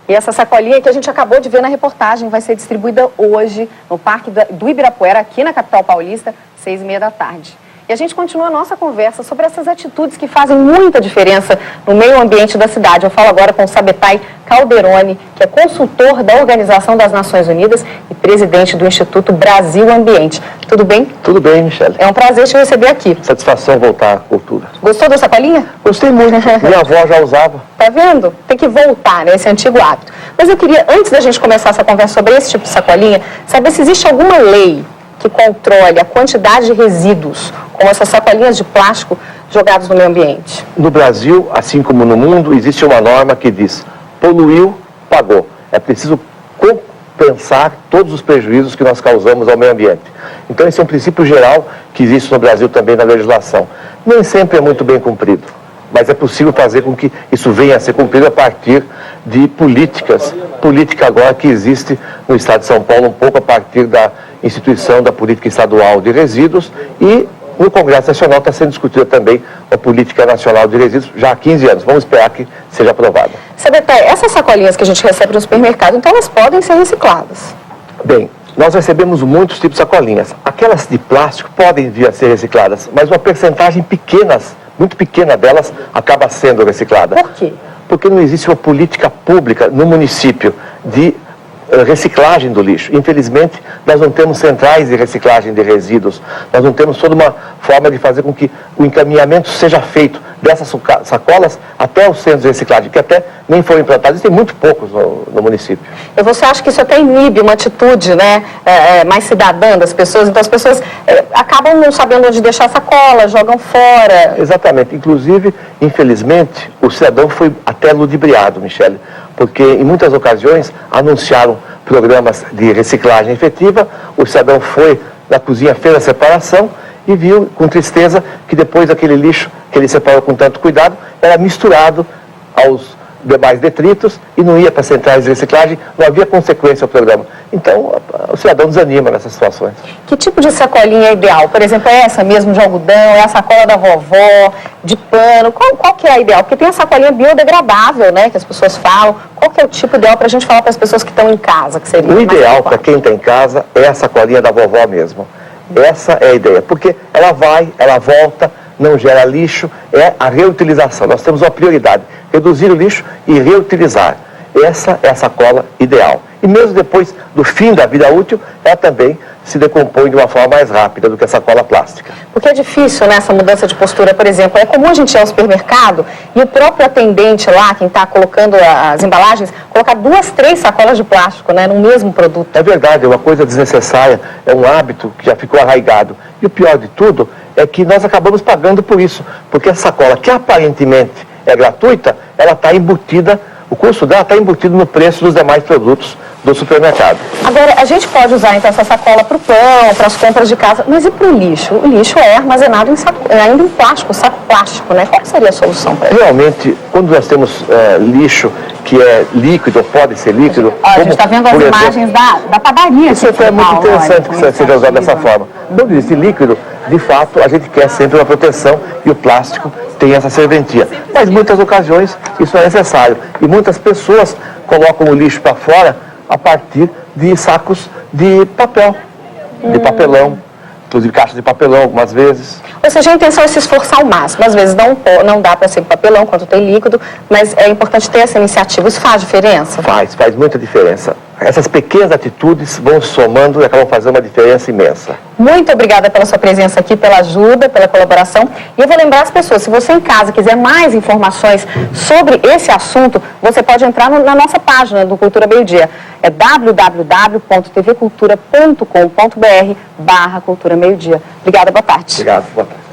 E essa sacolinha que a gente acabou de ver na reportagem vai ser distribuída hoje no Parque do Ibirapuera, aqui na capital paulista, 6h30 da tarde. E a gente continua a nossa conversa sobre essas atitudes que fazem muita diferença no meio ambiente da cidade. Eu falo agora com o Sabetai Calderoni, que é consultor da Organização das Nações Unidas e presidente do Instituto Brasil Ambiente. Tudo bem? Tudo bem, Michele. É um prazer te receber aqui. Satisfação voltar à cultura. Gostou da sacolinha? Gostei muito. Minha avó já usava. Tá vendo? Tem que voltar, né, esse antigo hábito. Mas eu queria, antes da gente começar essa conversa sobre esse tipo de sacolinha, saber se existe alguma lei que controle a quantidade de resíduos, como essas sacolinhas de plástico jogados no meio ambiente. No Brasil, assim como no mundo, existe uma norma que diz: poluiu, pagou. É preciso compensar todos os prejuízos que nós causamos ao meio ambiente. Então, esse é um princípio geral que existe no Brasil também na legislação. Nem sempre é muito bem cumprido, mas é possível fazer com que isso venha a ser cumprido a partir de políticas. Política agora que existe no Estado de São Paulo, um pouco a partir da instituição da Política Estadual de Resíduos, e no Congresso Nacional está sendo discutida também a Política Nacional de Resíduos já há 15 anos. Vamos esperar que seja aprovada. Sabetai, essas sacolinhas que a gente recebe no supermercado, então elas podem ser recicladas? Bem, nós recebemos muitos tipos de sacolinhas. Aquelas de plástico podem vir a ser recicladas, mas uma percentagem pequena, muito pequena delas, acaba sendo reciclada. Por quê? Porque não existe uma política pública no município de reciclagem do lixo. Infelizmente, nós não temos centrais de reciclagem de resíduos, nós não temos toda uma forma de fazer com que o encaminhamento seja feito dessas sacolas até os centros de reciclagem, que até nem foram implantados, e tem muito poucos no município. E você acha que isso até inibe uma atitude, né, mais cidadã das pessoas? Então as pessoas acabam não sabendo onde deixar a sacola, jogam fora. Exatamente. Inclusive, infelizmente, o cidadão foi até ludibriado, Michele, porque em muitas ocasiões anunciaram programas de reciclagem efetiva, o cidadão foi na cozinha, fez a separação e viu com tristeza que depois aquele lixo que ele separou com tanto cuidado era misturado aos demais detritos e não ia para centrais de reciclagem, não havia consequência ao programa. Então, o cidadão desanima nessas situações. Que tipo de sacolinha é ideal? Por exemplo, é essa mesmo de algodão, é a sacola da vovó, de pano? Qual que é a ideal? Porque tem a sacolinha biodegradável, né, que as pessoas falam. Qual que é o tipo ideal para a gente falar para as pessoas que estão em casa? Que seria o ideal para quem está em casa é a sacolinha da vovó mesmo. Essa é a ideia, porque ela vai, ela volta, não gera lixo, é a reutilização. Nós temos uma prioridade: reduzir o lixo e reutilizar. Essa é a sacola ideal. E mesmo depois do fim da vida útil, ela também se decompõe de uma forma mais rápida do que a sacola plástica. Porque é difícil, né, essa mudança de postura, por exemplo. É comum a gente ir ao supermercado e o próprio atendente lá, quem está colocando as embalagens, colocar 2, 3 sacolas de plástico, né, no mesmo produto. É verdade, é uma coisa desnecessária, é um hábito que já ficou arraigado. E o pior de tudo é que nós acabamos pagando por isso, porque a sacola, que aparentemente é gratuita, ela está embutida, o custo dela está embutido no preço dos demais produtos do supermercado. Agora, a gente pode usar então essa sacola para o pão, para as compras de casa, mas e para o lixo? O lixo é armazenado ainda em plástico, saco plástico, né? Qual seria a solução para isso? Realmente, quando nós temos lixo que é líquido, ou pode ser líquido... A gente está vendo as imagens da padaria. Isso é muito interessante que seja usado dessa forma. Quando existe líquido, de fato, a gente quer sempre uma proteção e o plástico tem essa serventia. Mas em muitas ocasiões isso é necessário. E muitas pessoas colocam o lixo para fora a partir de sacos de papel, de papelão, inclusive caixas de papelão algumas vezes. Ou seja, a intenção é se esforçar ao máximo. Às vezes não dá para ser papelão quando tem líquido, mas é importante ter essa iniciativa. Isso faz diferença? Faz muita diferença. Essas pequenas atitudes vão se somando e acabam fazendo uma diferença imensa. Muito obrigada pela sua presença aqui, pela ajuda, pela colaboração. E eu vou lembrar as pessoas, se você em casa quiser mais informações sobre esse assunto, você pode entrar na nossa página do Cultura Meio Dia. É www.tvcultura.com.br/Cultura Meio Dia. Obrigada, boa tarde. Obrigado, boa tarde.